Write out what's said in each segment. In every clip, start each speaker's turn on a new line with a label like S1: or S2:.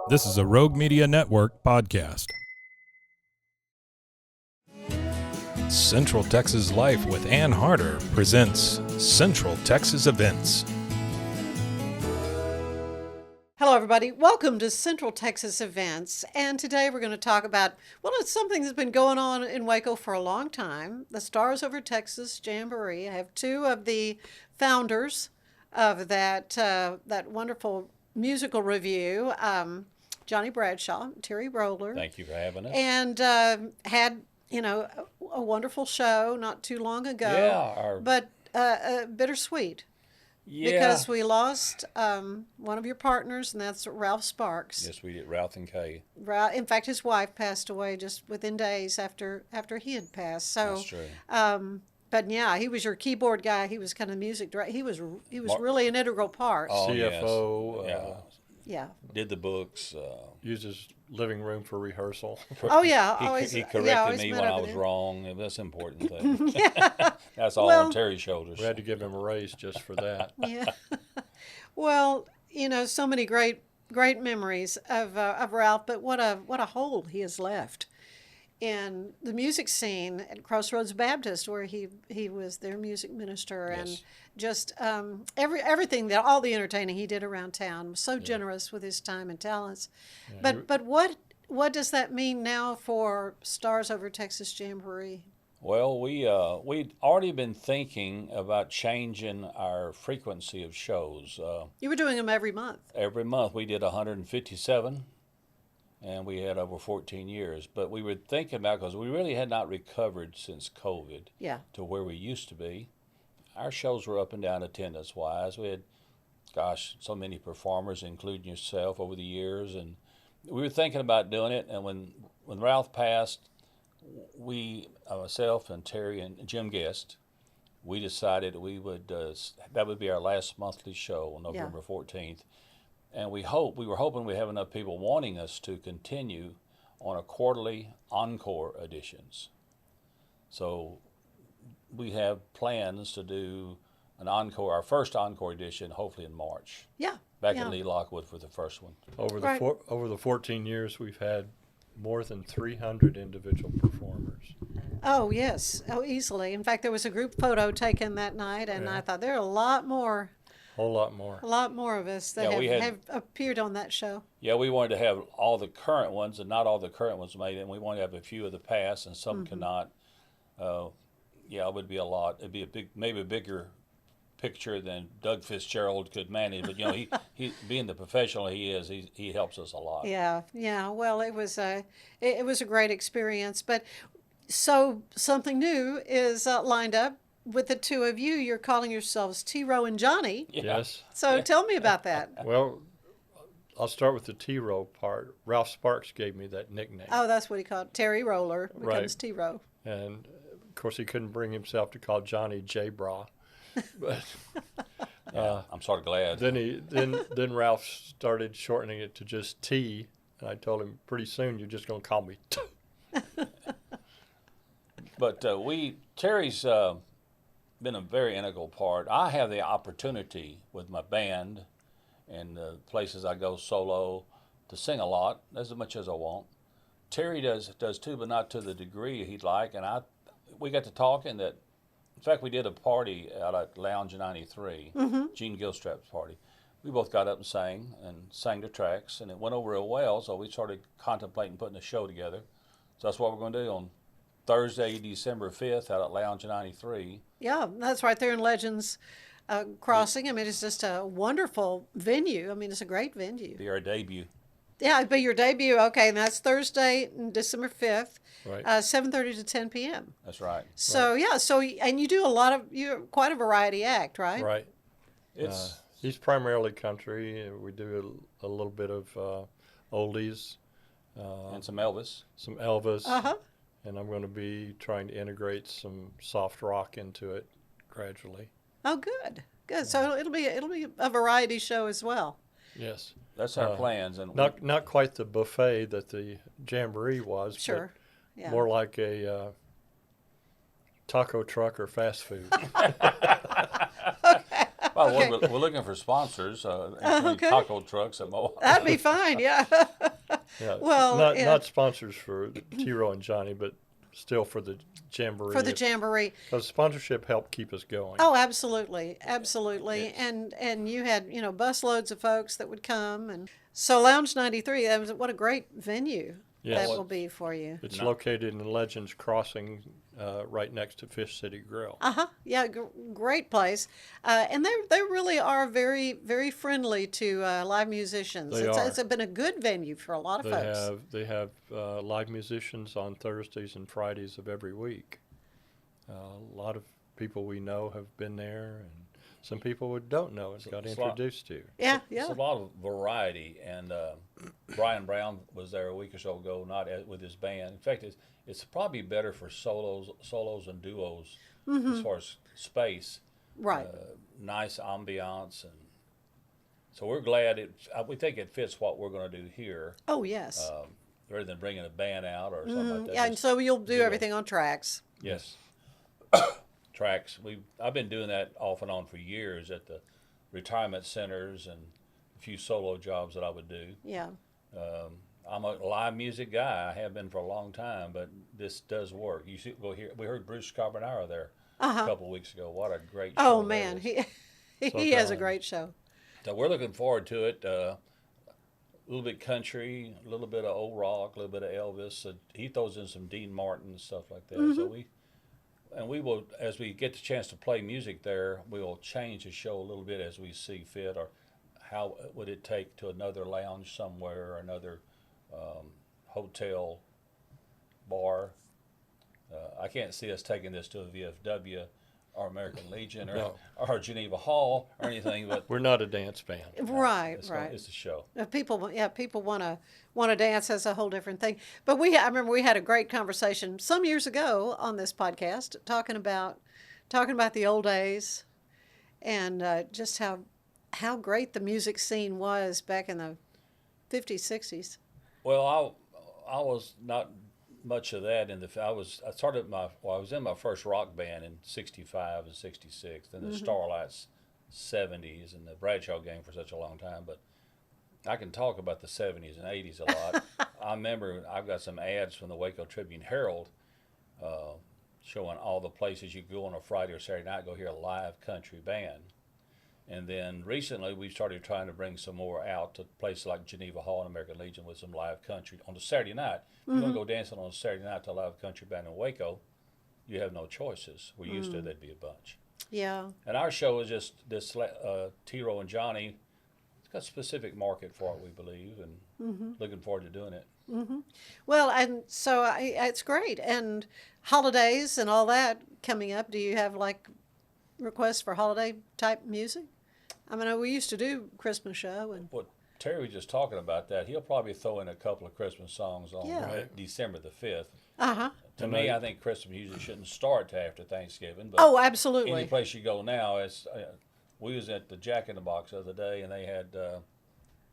S1: This is a Rogue Media Network podcast. Central Texas Life with Ann Harder presents Central Texas Events.
S2: Hello, everybody. Welcome to Central Texas Events. And today we're going to talk about, well, it's something that's been going on in Waco for a long time, the Stars Over Texas Jamboree. I have two of the founders of that wonderful musical review, Johnnie Bradshaw, Terry Roller.
S3: Thank you for having us.
S2: And had, a wonderful show not too long ago.
S3: Yeah.
S2: But bittersweet.
S3: Yeah.
S2: Because we lost one of your partners, and that's Ralph Sparks.
S3: Yes, we did. Ralph and Kay.
S2: In fact, his wife passed away just within days after he had passed. So,
S3: That's true.
S2: But yeah, he was your keyboard guy. He was kind of music director. He was really an integral part.
S3: Oh,
S4: CFO.
S2: Yeah.
S3: Did the books.
S4: Uses living room for rehearsal.
S2: Oh yeah.
S3: He corrected me when I was wrong. That's an important thing.
S2: Yeah.
S3: That's all on Terry's shoulders.
S4: We had to give him a raise just for that.
S2: Yeah. Well, so many great memories of Ralph, but what a hole he has left in the music scene at Crossroads Baptist, where he was their music minister, and
S3: Yes.
S2: just everything that all the entertaining he did around town was so generous with his time and talents.
S4: Yeah,
S2: But what does that mean now for Stars Over Texas Jamboree?
S3: Well, we'd already been thinking about changing our frequency of shows.
S2: You were doing them every month.
S3: Every month we did 157, and we had over 14 years. But we were thinking about, because we really had not recovered since COVID
S2: Yeah.
S3: to where we used to be. Our shows were up and down attendance-wise. We had, so many performers, including yourself, over the years. And we were thinking about doing it. And when Ralph passed, myself and Terry and Jim Guest, we decided we would that would be our last monthly show on November 14th. And we were hoping we have enough people wanting us to continue on a quarterly encore editions. So we have plans to do an encore, our first encore edition, hopefully in March.
S2: Yeah.
S3: Back
S2: yeah.
S3: in Lee Lockwood for the first one.
S4: Over
S2: Right.
S4: the 14 years, we've had more than 300 individual performers.
S2: Oh, yes. Oh, easily. In fact, there was a group photo taken that night, and
S4: Yeah.
S2: I thought there are a lot more
S4: Whole lot more.
S2: of us that
S3: Yeah, we
S2: have appeared on that show.
S3: Yeah, we wanted to have all the current ones, and not all the current ones made it, and we wanted to have a few of the past, and some cannot. It would be a lot. It'd be maybe a bigger picture than Doug Fitzgerald could manage, but he being the professional he is, he helps us a lot.
S2: Yeah, yeah. Well, it was a great experience. But so something new is lined up with the two of you. You're calling yourselves T-Row and Johnny.
S3: Yeah.
S4: Yes.
S2: So tell me about that.
S4: Well, I'll start with the T-Row part. Ralph Sparks gave me that nickname.
S2: Oh, that's what he called Terry Roller becomes
S4: Right.
S2: T-Row.
S4: And, of course, he couldn't bring himself to call Johnny J. Bra. But
S3: I'm sort of glad.
S4: then Ralph started shortening it to just T, and I told him pretty soon you're just going to call me T.
S3: But Terry's been a very integral part. I have the opportunity with my band and the places I go solo to sing a lot, as much as I want. Terry does too, but not to the degree he'd like. And we got to talking that, in fact, we did a party out at Lounge 93, Gene Gilstrap's party. We both got up and sang the tracks, and it went over real well, so we started contemplating putting a show together. So that's what we're going to do on Thursday, December 5th, out at Lounge 93.
S2: Yeah, that's right there in Legends Crossing. I mean, it's just a wonderful venue. I mean, it's a great venue.
S3: Be our debut.
S2: Yeah, but your debut, okay, and that's Thursday, December 5th,
S4: Right.
S2: 7:30 to 10 p.m.
S3: That's right.
S2: So, yeah, and you do you're quite a variety act, right?
S4: Right.
S3: It's
S4: He's primarily country. We do a little bit of oldies,
S3: and some Elvis.
S4: some Elvis,
S2: Uh-huh.
S4: and I'm going to be trying to integrate some soft rock into it gradually.
S2: Oh, good. Good. So it'll be a variety show as well.
S4: Yes.
S3: That's our plans, and
S4: Not quite the buffet that the Jamboree was,
S2: Sure.
S4: but
S2: Yeah.
S4: more like a taco truck or fast food.
S3: Well,
S2: Okay.
S3: we're looking for sponsors, including
S2: Okay.
S3: taco trucks at Moab.
S2: That'd be fine. Yeah.
S4: Yeah.
S2: Well,
S4: not
S2: yeah.
S4: not sponsors for T-Row and Johnny, but still for the jamboree.
S2: For the jamboree.
S4: Because sponsorship helped keep us going.
S2: Oh, absolutely, absolutely.
S3: Yes.
S2: And you had, busloads of folks that would come, and so Lounge 93. What a great venue
S4: Yes.
S2: that will be for you.
S4: It's
S3: No.
S4: located in Legends Crossing, right next to Fish City Grill.
S2: Yeah, great place, and they really are very very friendly to live musicians.
S4: They are.
S2: It's been a good venue for a lot of folks.
S4: They have live musicians on Thursdays and Fridays of every week. A lot of people we know have been there, and some people we don't know and got
S3: it's a lot-
S4: introduced to.
S2: Yeah,
S3: It's
S2: yeah.
S3: a lot of variety, and Brian Brown was there a week or so ago, not with his band. In fact, it's probably better for solos and duos as far as space.
S2: Right.
S3: Nice ambiance, and so we're glad we think it fits what we're going to do here,
S2: Oh, yes.
S3: rather than bringing a band out or something like that.
S2: Yeah, and
S3: Just
S2: so you'll do
S3: duo.
S2: everything on tracks.
S3: Yes. Tracks. I've been doing that off and on for years at the retirement centers and a few solo jobs that I would do.
S2: Yeah.
S3: I'm a live music guy. I have been for a long time, but this does work. You see, we heard Bruce Carbonaro there a couple of weeks ago. What a great show!
S2: Oh
S3: that
S2: man,
S3: was.
S2: he has a
S4: talented.
S2: great show.
S3: So we're looking forward to it. A little bit country, a little bit of old rock, a little bit of Elvis. He throws in some Dean Martin and stuff like that. So we will, as we get the chance to play music there, we will change the show a little bit as we see fit, or how would it take to another lounge somewhere, or another hotel bar. I can't see us taking this to a VFW or American Legion or Geneva Hall or anything, but
S4: We're not a dance band.
S2: Right,
S3: it's,
S2: right.
S3: it's a show.
S2: People want to dance. That's a whole different thing. But I remember we had a great conversation some years ago on this podcast talking about the old days, and just how great the music scene was back in the 50s, 60s.
S3: Well, I was not much of that I was in my first rock band in '65 and '66, then the Starlights '70s, and the Bradshaw gang for such a long time. But I can talk about the '70s and '80s a lot. I remember I've got some ads from the Waco Tribune Herald showing all the places you go on a Friday or Saturday night, go hear a live country band. And then recently we started trying to bring some more out to places like Geneva Hall and American Legion with some live country on a Saturday night. If you want to go dancing on a Saturday night to a live country band in Waco, you have no choices. We're used to there'd be a bunch.
S2: Yeah.
S3: And our show is just this T-Row and Johnny. It's got a specific market for it, we believe, and looking forward to doing it.
S2: Well, and so it's great. And holidays and all that coming up. Do you have like requests for holiday type music? I mean, we used to do Christmas show, and
S3: Well, Terry was just talking about that. He'll probably throw in a couple of Christmas songs on
S2: Yeah.
S3: December the 5th.
S2: uh-huh.
S3: To me, I think Christmas usually shouldn't start till after Thanksgiving. But
S2: Oh,
S3: any
S2: absolutely.
S3: place you go now, we was at the Jack in the Box the other day, and they had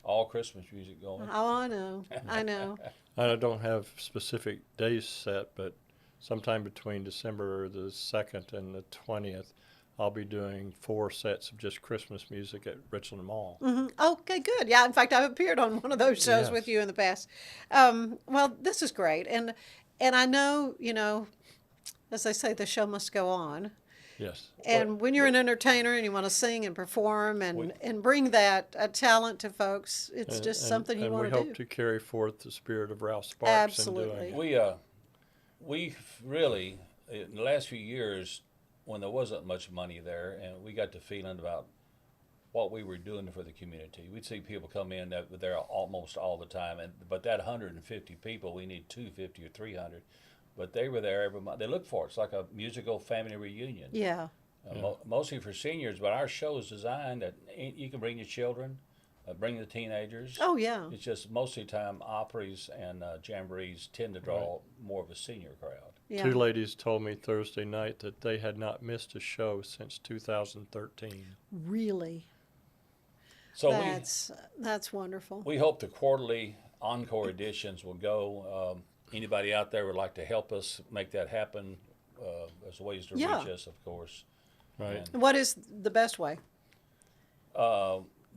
S3: all Christmas music going.
S2: Oh, I know. I know.
S4: I don't have specific days set, but sometime between December the 2nd and the 20th, I'll be doing 4 sets of just Christmas music at Richland Mall.
S2: Okay, good. Yeah, in fact, I've appeared on one of those shows
S4: Yes.
S2: with you in the past. Well, this is great, and I know, as they say, the show must go on.
S4: Yes.
S2: And when you're an entertainer and you want to sing and perform and bring that talent to folks, it's just something you want
S4: And
S2: to
S4: we
S2: do.
S4: hope to carry forth the spirit of Ralph Sparks in doing
S2: Absolutely.
S4: it.
S3: We really, in the last few years, when there wasn't much money there, and we got the feeling about what we were doing for the community. We'd see people come in that were there almost all the time, but that 150 people, we need 250 or 300. But they were there every month. They look for it. It's like a musical family reunion.
S2: Yeah.
S3: Mostly for seniors, but our show is designed that you can bring your children, bring the teenagers.
S2: Oh, yeah.
S3: It's just mostly time Opries and jamborees tend to draw more of a senior crowd.
S2: Yeah.
S4: 2 ladies told me Thursday night that they had not missed a show since 2013.
S2: Really.
S3: So
S2: That's wonderful.
S3: we hope the quarterly encore editions will go. Anybody out there would like to help us make that happen? There's ways to
S2: Yeah.
S3: reach us, of course.
S4: Right.
S3: And
S2: What is the best way?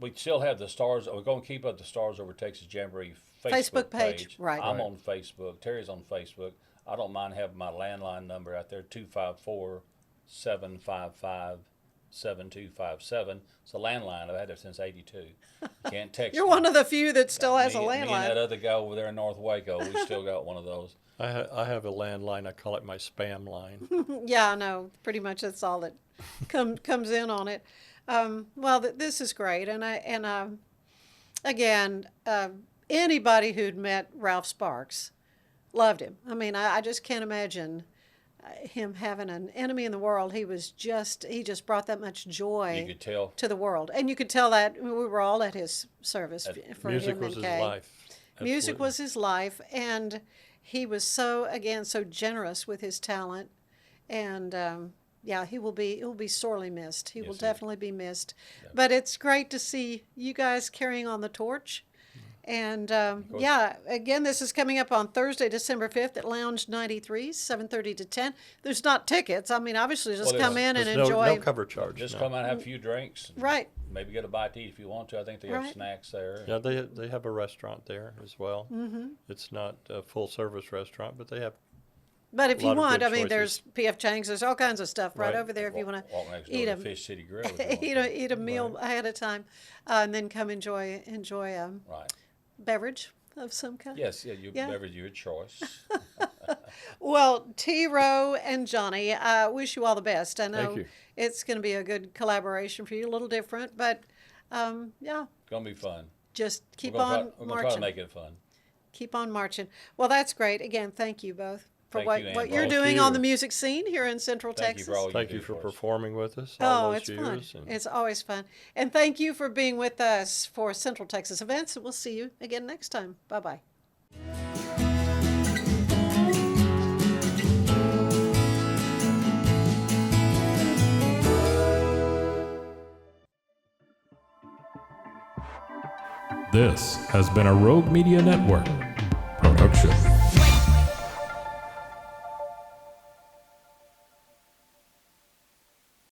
S3: We still have the Stars. We're going to keep up the Stars Over Texas Jamboree
S2: Facebook page. Right.
S3: I'm on Facebook. Terry's on Facebook. I don't mind having my landline number out there, 254-755-7257. It's a landline. I've had it since '82. Can't text
S2: You're
S3: me.
S2: one of the few that still has a
S3: Me and that
S2: landline.
S3: other guy over there in North Waco, we still got one of those.
S4: I have a landline. I call it my spam line.
S2: Yeah, I know. Pretty much that's all that comes in on it. Well, this is great, and again, anybody who'd met Ralph Sparks loved him. I mean, I just can't imagine him having an enemy in the world. He just brought that much joy
S3: You could tell.
S2: to the world, and you could tell that we were all at his service for
S4: Music
S2: him
S4: was
S2: and
S4: his
S2: Kay.
S4: life.
S2: Music
S4: Absolutely.
S2: was his life, and he was so generous with his talent, and yeah, he will be sorely missed. He will
S3: he-
S2: definitely be missed. But it's great to see you guys carrying on the torch. And yeah, again, this is coming up on Thursday, December 5th at Lounge 93, 7:30 to 10. There's not tickets. I mean, obviously, just
S3: Well,
S2: come in and
S4: There's
S2: enjoy.
S4: no cover charge.
S3: Just
S4: no.
S3: come out and have a few drinks. And
S2: Right.
S3: Maybe get a bite to eat if you want to. I think they have
S2: Right.
S3: snacks there.
S4: Yeah, they have a restaurant there as well. Mm-hmm. It's not a full service restaurant, but they have.
S2: But if
S4: A
S2: you
S4: lot of
S2: want,
S4: good
S2: I mean,
S4: choices.
S2: there's P.F. Chang's. There's all kinds of stuff right
S4: Right.
S2: over there if you want to
S3: Walk next door
S2: eat
S3: to
S2: a
S3: Fish City Grill. If you want to.
S2: eat a meal ahead of time, and then come enjoy
S3: Right.
S2: beverage of some kind.
S3: Yes, yeah,
S2: Yeah.
S3: beverage your choice.
S2: Well, T-Row and Johnny, I wish you all the best. I know
S4: Thank you.
S2: it's going to be a good collaboration for you, a little different, but yeah,
S3: It's gonna be fun.
S2: just keep
S3: we're gonna
S2: on
S3: try, we're gonna try
S2: marching.
S3: to make it fun.
S2: Keep on marching. Well, that's great. Again, thank you both for
S3: Thank
S2: what,
S3: you, Ann.
S2: what you're
S3: Thank
S2: doing
S4: you.
S2: on the music scene here in Central
S3: Thank
S2: Texas.
S3: you for all
S4: Thank
S3: do
S4: you for
S3: us.
S4: performing with us
S2: Oh,
S4: all those
S2: it's fun.
S4: years. And
S2: It's always fun. And thank you for being with us for Central Texas events. And we'll see you again next time. Bye-bye.
S1: This has been a Rogue Media Network production.